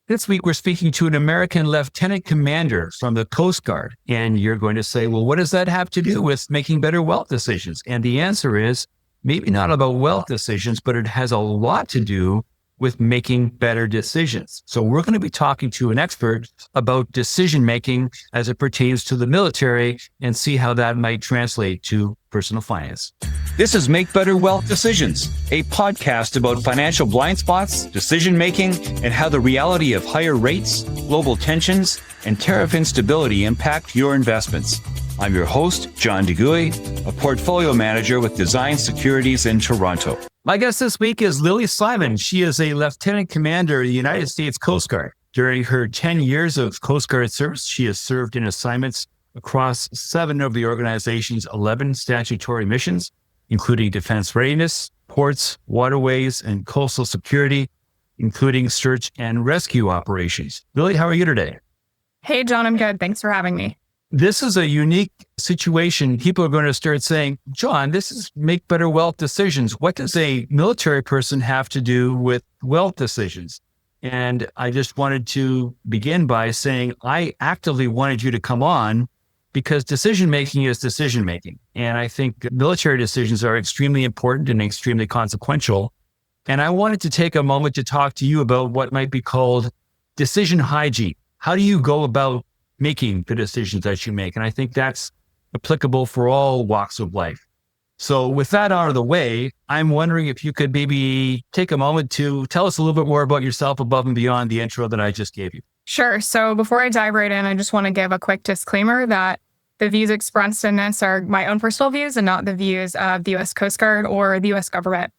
This week, we're speaking to an American lieutenant commander from the Coast Guard. And you're going to say, well, what does that have to do with making better wealth decisions? And the answer is maybe not about wealth decisions, but it has a lot to do with making better decisions. So we're going to be talking to an expert about decision-making as it pertains to the military and see how that might translate to personal finance. This is Make Better Wealth Decisions, a podcast about financial blind spots, decision-making, and how the reality of higher rates, global tensions, and tariff instability impact your investments. I'm your host, John DeGuy, a portfolio manager with Design Securities in Toronto. My guest this week is Lili Simon. She is a lieutenant commander of the United States Coast Guard. During her 10 years of Coast Guard service, she has served in assignments across 7 of the organization's 11 statutory missions, including defense readiness, ports, waterways, and coastal security, including search and rescue operations. Lili, how are you today? Hey, John, I'm good. Thanks for having me. This is a unique situation. People are going to start saying, John, this is make better wealth decisions. What does a military person have to do with wealth decisions? And I just wanted to begin by saying I actively wanted you to come on because decision-making is decision-making. And I think military decisions are extremely important and extremely consequential. And I wanted to take a moment to talk to you about what might be called decision hygiene. How do you go about making the decisions that you make? And I think that's applicable for all walks of life. So with that out of the way, I'm wondering if you could maybe take a moment to tell us a little bit more about yourself above and beyond the intro that I just gave you. Sure. So before I dive right in, I just want to give a quick disclaimer that the views expressed in this are my own personal views and not the views of the U.S. Coast Guard or the U.S. government.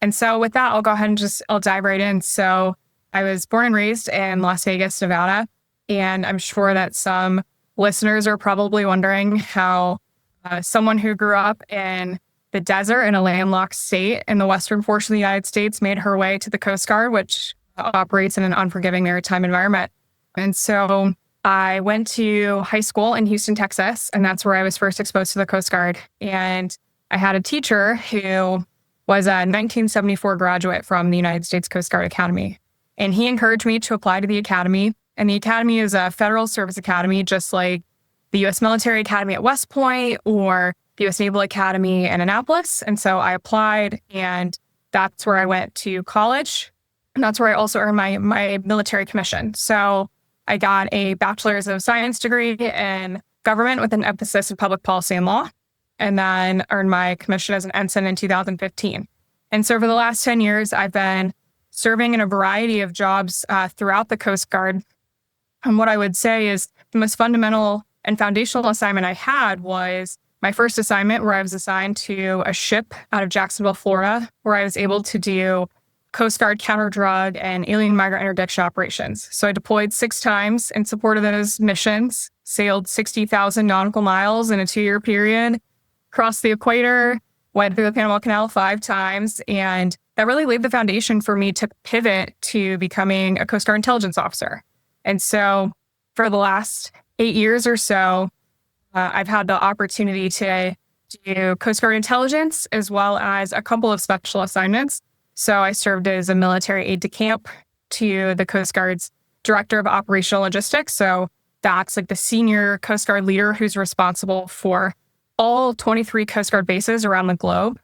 And so with that, I'll go ahead and I'll dive right in. So I was born and raised in Las Vegas, Nevada. And I'm sure that some listeners are probably wondering how someone who grew up in the desert in a landlocked state in the western portion of the United States made her way to the Coast Guard, which operates in an unforgiving maritime environment. And so I went to high school in Houston, Texas, and that's where I was first exposed to the Coast Guard. And I had a teacher who was a 1974 graduate from the United States Coast Guard Academy. And he encouraged me to apply to the Academy. And the Academy is a federal service academy, just like the U.S. Military Academy at West Point or the U.S. Naval Academy in Annapolis. And so I applied, and that's where I went to college. And that's where I also earned my military commission. So I got a bachelor's of science degree in government with an emphasis in public policy and law, and then earned my commission as an ensign in 2015. And so for the last 10 years, I've been serving in a variety of jobs throughout the Coast Guard. And what I would say is the most fundamental and foundational assignment I had was my first assignment, where I was assigned to a ship out of Jacksonville, Florida, where I was able to do Coast Guard counter-drug and alien migrant interdiction operations. So I deployed 6 times in support of those missions, sailed 60,000 nautical miles in a 2-year period, crossed the equator, went through the Panama Canal 5 times, and that really laid the foundation for me to pivot to becoming a Coast Guard intelligence officer. And so for the last 8 years or so, I've had the opportunity to do Coast Guard intelligence as well as a couple of special assignments. So I served as a military aide-de-camp to the Coast Guard's Director of Operational Logistics. So that's like the senior Coast Guard leader who's responsible for all 23 Coast Guard bases around the globe.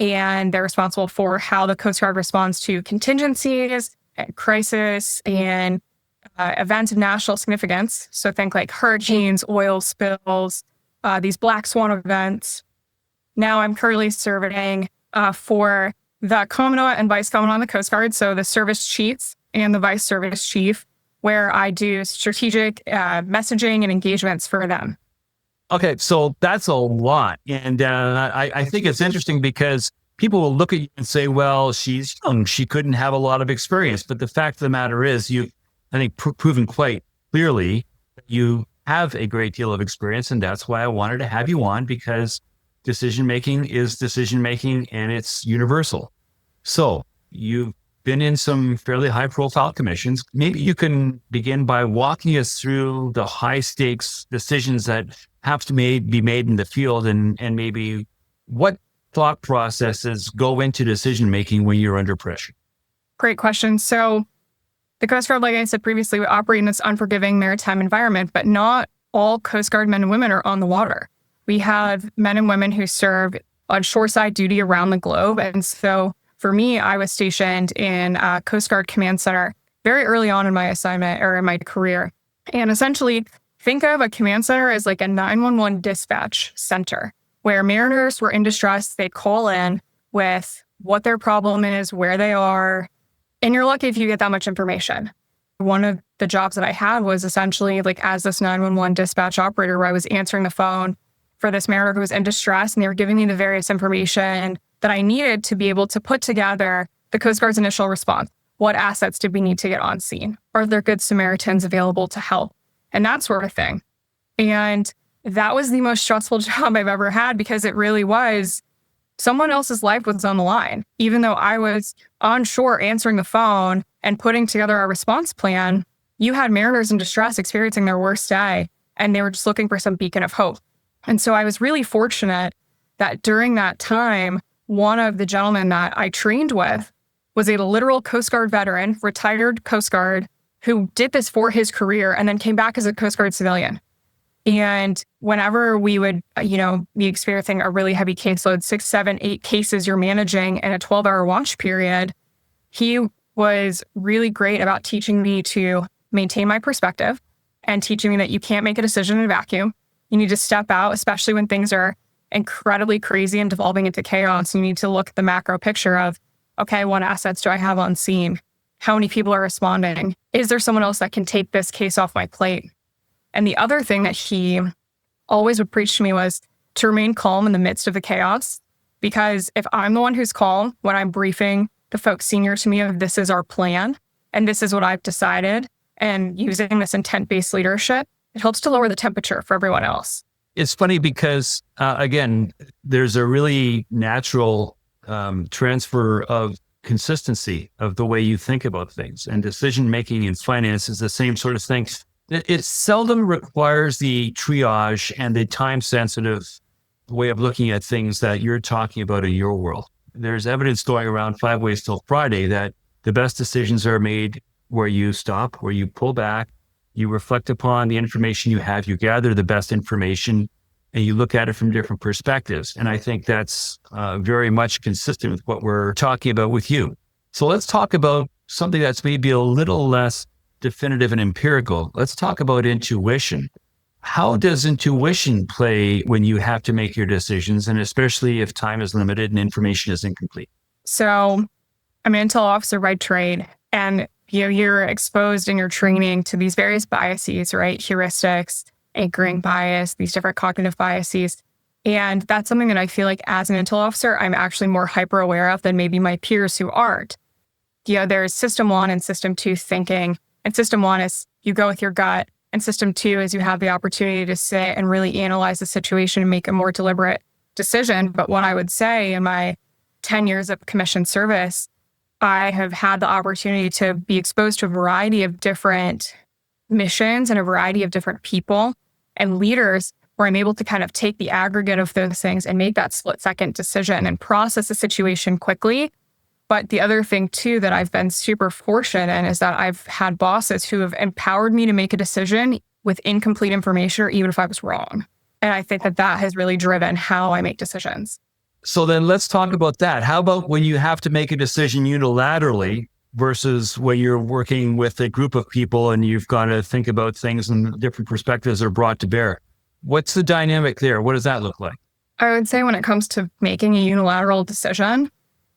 And they're responsible for how the Coast Guard responds to contingencies, and crisis, and events of national significance. So think like hurricanes, oil spills, these black swan events. Now I'm currently serving for the Commandant and Vice Commandant on the Coast Guard, so the service chiefs and the Vice Service Chief, where I do strategic messaging and engagements for them. Okay, so that's a lot. And I think it's interesting because people will look at you and say, well, she's young, she couldn't have a lot of experience. But the fact of the matter is, I think, proven quite clearly that you have a great deal of experience. And that's why I wanted to have you on, because decision-making is decision-making and it's universal. So you've been in some fairly high-profile commissions. Maybe you can begin by walking us through the high-stakes decisions that have to be made in the field, and maybe what thought processes go into decision-making when you're under pressure. Great question. So The Coast Guard, like I said previously, we operate in this unforgiving maritime environment, but not all Coast Guard men and women are on the water. We have men and women who serve on shoreside duty around the globe. And so for me, I was stationed in Coast Guard Command Center very early on in my assignment or in my career. And essentially, think of a command center as like a 911 dispatch center where mariners were in distress. They call in with what their problem is, where they are, and you're lucky if you get that much information. One of the jobs that I had was essentially like as this 911 dispatch operator where I was answering the phone for this mariner who was in distress, and they were giving me the various information that I needed to be able to put together the Coast Guard's initial response. What assets did we need to get on scene? Are there good Samaritans available to help? And that sort of thing. And that was the most stressful job I've ever had because it really was someone else's life was on the line. Even though I was on shore answering the phone and putting together a response plan, you had mariners in distress experiencing their worst day, and they were just looking for some beacon of hope. And so I was really fortunate that during that time, one of the gentlemen that I trained with was a literal Coast Guard veteran, retired Coast Guard, who did this for his career and then came back as a Coast Guard civilian. And whenever we would, be experiencing a really heavy caseload, 6, 7, 8 cases you're managing in a 12-hour watch period, he was really great about teaching me to maintain my perspective and teaching me that you can't make a decision in a vacuum. You need to step out, especially when things are incredibly crazy and devolving into chaos. You need to look at the macro picture of, okay, what assets do I have on scene? How many people are responding? Is there someone else that can take this case off my plate? And the other thing that he always would preach to me was to remain calm in the midst of the chaos. Because if I'm the one who's calm when I'm briefing the folks senior to me of this is our plan and this is what I've decided, and using this intent-based leadership, it helps to lower the temperature for everyone else. It's funny because, again, there's a really natural transfer of consistency of the way you think about things, and decision-making in finance is the same sort of thing. It seldom requires the triage and the time-sensitive way of looking at things that you're talking about in your world. There's evidence going around 5 ways till Friday that the best decisions are made where you stop, where you pull back, you reflect upon the information you have, you gather the best information, and you look at it from different perspectives. And I think that's very much consistent with what we're talking about with you. So let's talk about something that's maybe a little less definitive and empirical. Let's talk about intuition. How does intuition play when you have to make your decisions, and especially if time is limited and information is incomplete? So I'm an intel officer by trade, and you're exposed in your training to these various biases, right? Heuristics, anchoring bias, these different cognitive biases. And that's something that I feel like as an intel officer, I'm actually more hyper aware of than maybe my peers who aren't. There's system 1 and system 2 thinking. And system 1 is you go with your gut. And system 2 is you have the opportunity to sit and really analyze the situation and make a more deliberate decision. But what I would say in my 10 years of commissioned service, I have had the opportunity to be exposed to a variety of different missions and a variety of different people and leaders where I'm able to kind of take the aggregate of those things and make that split-second decision and process the situation quickly. But the other thing too that I've been super fortunate in is that I've had bosses who have empowered me to make a decision with incomplete information or even if I was wrong. And I think that that has really driven how I make decisions. So then let's talk about that. How about when you have to make a decision unilaterally versus when you're working with a group of people and you've got to think about things and different perspectives are brought to bear? What's the dynamic there? What does that look like? I would say when it comes to making a unilateral decision,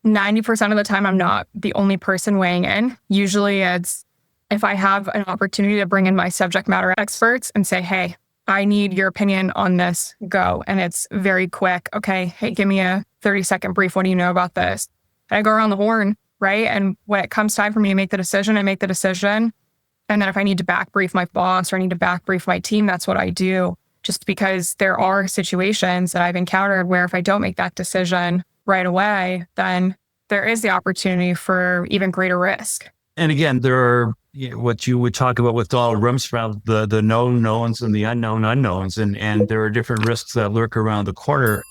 90% of the time, I'm not the only person weighing in. Usually it's if I have an opportunity to bring in my subject matter experts and say, hey, I need your opinion on this, go. And it's very quick. Okay, hey, give me a 30-second brief. What do you know about this? And I go around the horn, right? And when it comes time for me to make the decision, I make the decision. And then if I need to back brief my boss or I need to back brief my team, that's what I do. Just because there are situations that I've encountered where if I don't make that decision right away, then there is the opportunity for even greater risk. And again, there are what you would talk about with Donald Rumsfeld, the known knowns and the unknown unknowns. And there are different risks that lurk around the corner.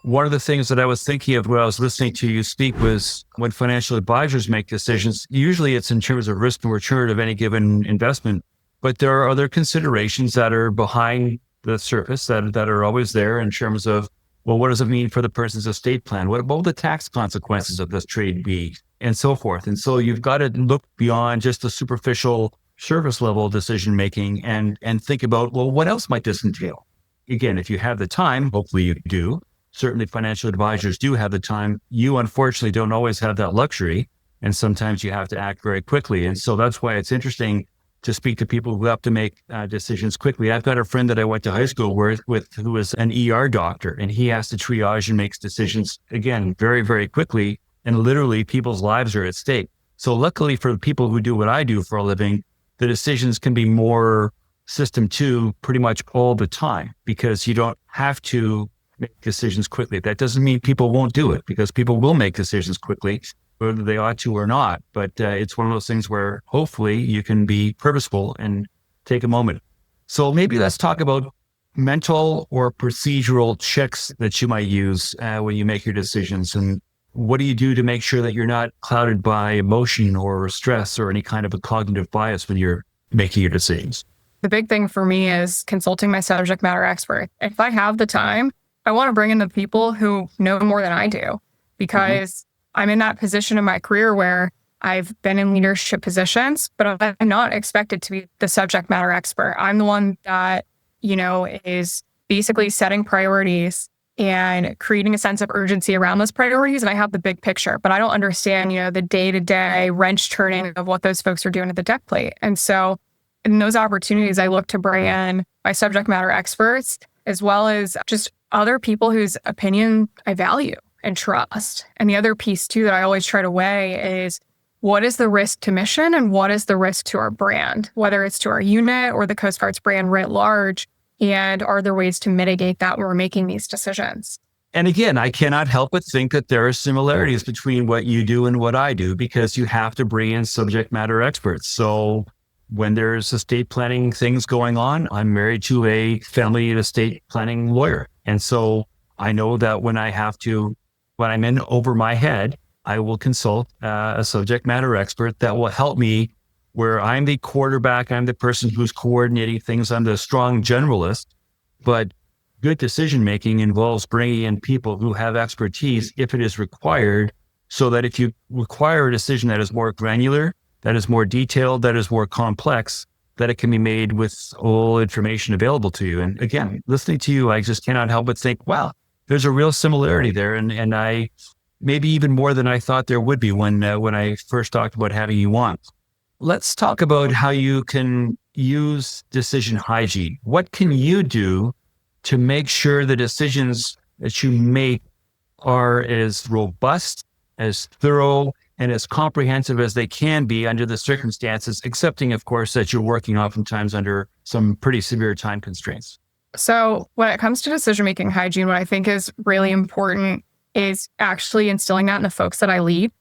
one of the things that I was thinking of when I was listening to you speak was when financial advisors make decisions, usually it's in terms of risk and return of any given investment, but there are other considerations that are behind the surface that are always there in terms of, well, what does it mean for the person's estate plan? What will the tax consequences of this trade be? And so forth. And so you've got to look beyond just the superficial surface level decision making and think about, well, what else might this entail? Again, if you have the time, hopefully you do. Certainly financial advisors do have the time. You unfortunately don't always have that luxury. And sometimes you have to act very quickly. And so that's why it's interesting to speak to people who have to make decisions quickly. I've got a friend that I went to high school with who is an ER doctor, and he has to triage and makes decisions, again, very, very quickly. And literally people's lives are at stake. So luckily for the people who do what I do for a living, the decisions can be more system two pretty much all the time because you don't have to make decisions quickly. That doesn't mean people won't do it because people will make decisions quickly, whether they ought to or not. But it's one of those things where hopefully you can be purposeful and take a moment. So maybe let's talk about mental or procedural checks that you might use when you make your decisions. And what do you do to make sure that you're not clouded by emotion or stress or any kind of a cognitive bias when you're making your decisions? The big thing for me is consulting my subject matter expert. If I have the time, I want to bring in the people who know more than I do because I'm in that position in my career where I've been in leadership positions, but I'm not expected to be the subject matter expert. I'm the one that, is basically setting priorities and creating a sense of urgency around those priorities. And I have the big picture, but I don't understand, the day-to-day wrench turning of what those folks are doing at the deck plate. And so in those opportunities, I look to bring in my subject matter experts, as well as just other people whose opinion I value and trust. And the other piece too that I always try to weigh is what is the risk to mission and what is the risk to our brand, whether it's to our unit or the Coast Guard's brand writ large, and are there ways to mitigate that when we're making these decisions? And again, I cannot help but think that there are similarities between what you do and what I do because you have to bring in subject matter experts. So when there's estate planning things going on, I'm married to a family and estate planning lawyer. And so I know that when I'm in over my head, I will consult a subject matter expert that will help me where I'm the quarterback, I'm the person who's coordinating things, I'm the strong generalist, but good decision-making involves bringing in people who have expertise if it is required, so that if you require a decision that is more granular, that is more detailed, that is more complex, that it can be made with all information available to you. And again, listening to you, I just cannot help but think, wow, there's a real similarity there. And I, maybe even more than I thought there would be when I first talked about having you on. Let's talk about how you can use decision hygiene. What can you do to make sure the decisions that you make are as robust, as thorough, and as comprehensive as they can be under the circumstances, accepting, of course, that you're working oftentimes under some pretty severe time constraints? So when it comes to decision-making hygiene, what I think is really important is actually instilling that in the folks that I lead,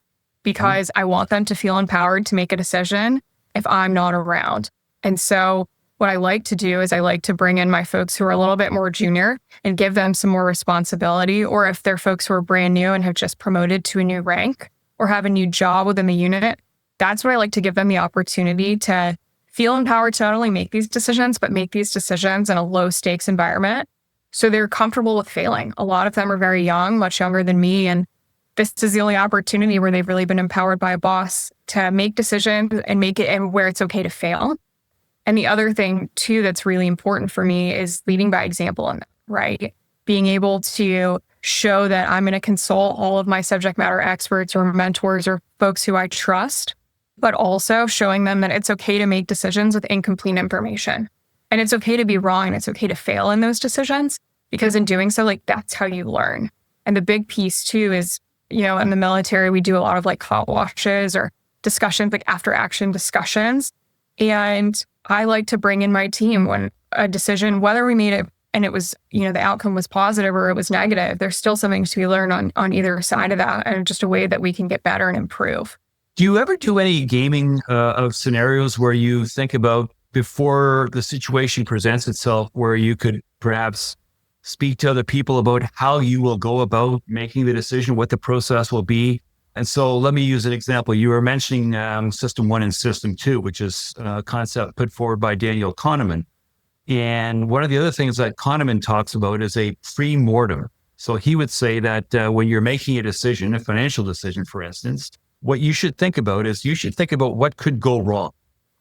because I want them to feel empowered to make a decision if I'm not around. And so what I like to do is I like to bring in my folks who are a little bit more junior and give them some more responsibility, or if they're folks who are brand new and have just promoted to a new rank or have a new job within the unit, that's what I like to give them the opportunity to feel empowered to not only make these decisions, but make these decisions in a low stakes environment. So they're comfortable with failing. A lot of them are very young, much younger than me. And this is the only opportunity where they've really been empowered by a boss to make decisions and make it and where it's okay to fail. And the other thing too, that's really important for me is leading by example in that, right? Being able to show that I'm going to consult all of my subject matter experts or mentors or folks who I trust, but also showing them that it's okay to make decisions with incomplete information. And it's okay to be wrong and it's okay to fail in those decisions, because in doing so, that's how you learn. And the big piece too is, in the military, we do a lot of hot washes or discussions, after action discussions. And I like to bring in my team when a decision, whether we made it and it was, the outcome was positive or it was negative, there's still something to be learned on either side of that, and just a way that we can get better and improve. Do you ever do any gaming of scenarios where you think about before the situation presents itself, where you could perhaps speak to other people about how you will go about making the decision, what the process will be. And so let me use an example. You were mentioning System 1 and System 2, which is a concept put forward by Daniel Kahneman. And one of the other things that Kahneman talks about is a pre-mortem. So he would say that when you're making a decision, a financial decision, for instance, what you should think about is you should think about what could go wrong.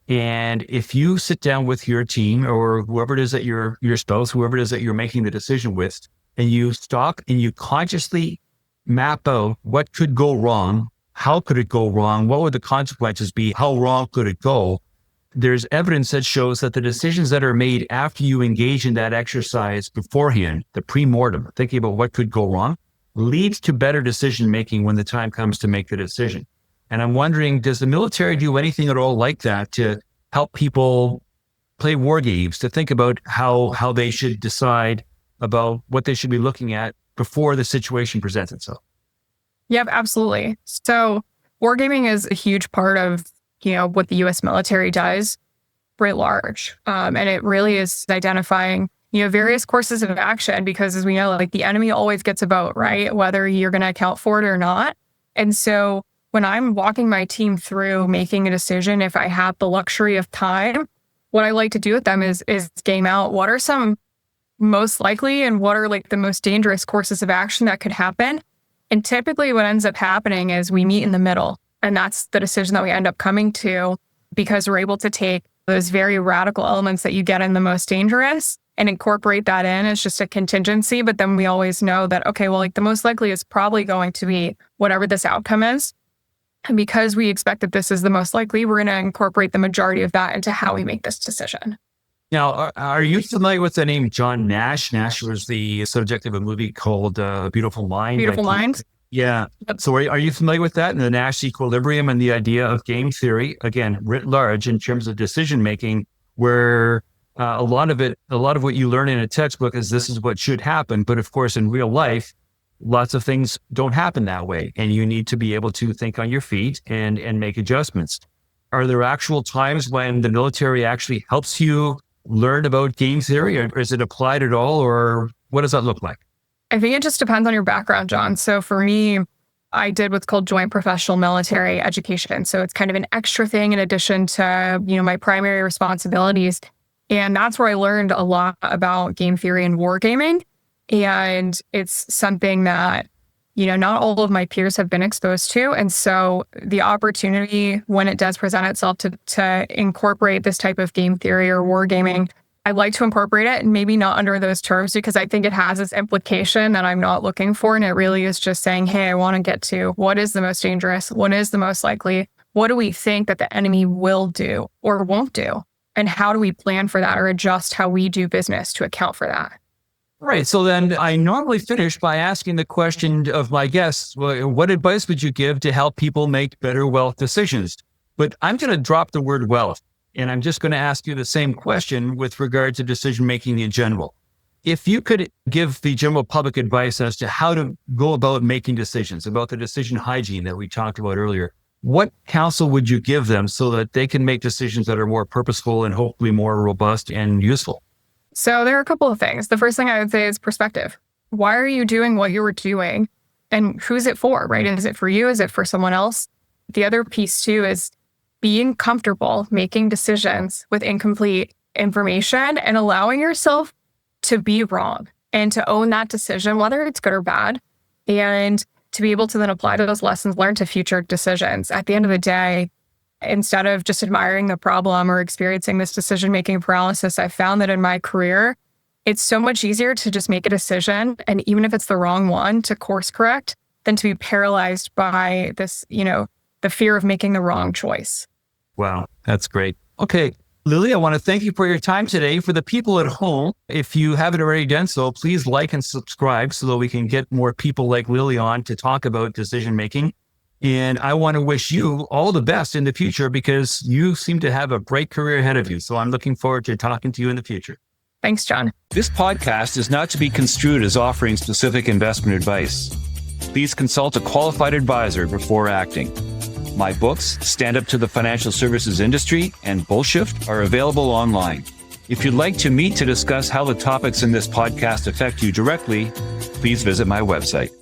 And if you sit down with your team or whoever it is that your spouse, whoever it is that you're making the decision with, and you stop and you consciously map out what could go wrong, how could it go wrong, what would the consequences be, how wrong could it go, there's evidence that shows that the decisions that are made after you engage in that exercise beforehand, the pre-mortem, thinking about what could go wrong, leads to better decision making when the time comes to make the decision. And I'm wondering, does the military do anything at all like that to help people play war games, to think about how they should decide about what they should be looking at before the situation presents itself? Yep, absolutely. So wargaming is a huge part of, what the U.S. military does writ large. And it really is identifying, various courses of action, because as we know, like the enemy always gets a vote, right? Whether you're going to account for it or not. And so when I'm walking my team through making a decision, if I have the luxury of time, what I like to do with them is game out what are some most likely and what are like the most dangerous courses of action that could happen. And typically what ends up happening is we meet in the middle. And that's the decision that we end up coming to, because we're able to take those very radical elements that you get in the most dangerous and incorporate that in as just a contingency. But then we always know that, okay, well, like the most likely is probably going to be whatever this outcome is. And because we expect that this is the most likely, we're going to incorporate the majority of that into how we make this decision. Now, are you familiar with the name John Nash? Nash was the subject of a movie called Beautiful Mind. Beautiful Mind? Yeah. So are you familiar with that and the Nash equilibrium and the idea of game theory, again, writ large in terms of decision making, where a lot of what you learn in a textbook is this is what should happen. But of course, in real life, lots of things don't happen that way. And you need to be able to think on your feet and make adjustments. Are there actual times when the military actually helps you learn about game theory, or is it applied at all, or what does that look like? I think it just depends on your background, John. So for me, I did what's called joint professional military education. So it's kind of an extra thing in addition to, my primary responsibilities. And that's where I learned a lot about game theory and wargaming. And it's something that, not all of my peers have been exposed to. And so the opportunity when it does present itself to incorporate this type of game theory or wargaming, I'd like to incorporate it, and maybe not under those terms, because I think it has this implication that I'm not looking for. And it really is just saying, hey, I want to get to what is the most dangerous? What is the most likely? What do we think that the enemy will do or won't do? And how do we plan for that or adjust how we do business to account for that? Right. So then I normally finish by asking the question of my guests, well, what advice would you give to help people make better wealth decisions? But I'm going to drop the word wealth. And I'm just going to ask you the same question with regard to decision-making in general. If you could give the general public advice as to how to go about making decisions, about the decision hygiene that we talked about earlier, what counsel would you give them so that they can make decisions that are more purposeful and hopefully more robust and useful? So there are a couple of things. The first thing I would say is perspective. Why are you doing what you were doing? And who's it for, right? Is it for you? Is it for someone else? The other piece too is being comfortable making decisions with incomplete information and allowing yourself to be wrong and to own that decision, whether it's good or bad, and to be able to then apply those lessons learned to future decisions. At the end of the day, instead of just admiring the problem or experiencing this decision-making paralysis, I found that in my career, it's so much easier to just make a decision, and even if it's the wrong one, to course correct than to be paralyzed by this, the fear of making the wrong choice. Wow, that's great. Okay, Lili, I want to thank you for your time today. For the people at home, if you haven't already done so, please like and subscribe so that we can get more people like Lili on to talk about decision-making. And I want to wish you all the best in the future because you seem to have a bright career ahead of you. So I'm looking forward to talking to you in the future. Thanks, John. This podcast is not to be construed as offering specific investment advice. Please consult a qualified advisor before acting. My books, Stand Up to the Financial Services Industry and Bullshift, are available online. If you'd like to meet to discuss how the topics in this podcast affect you directly, please visit my website.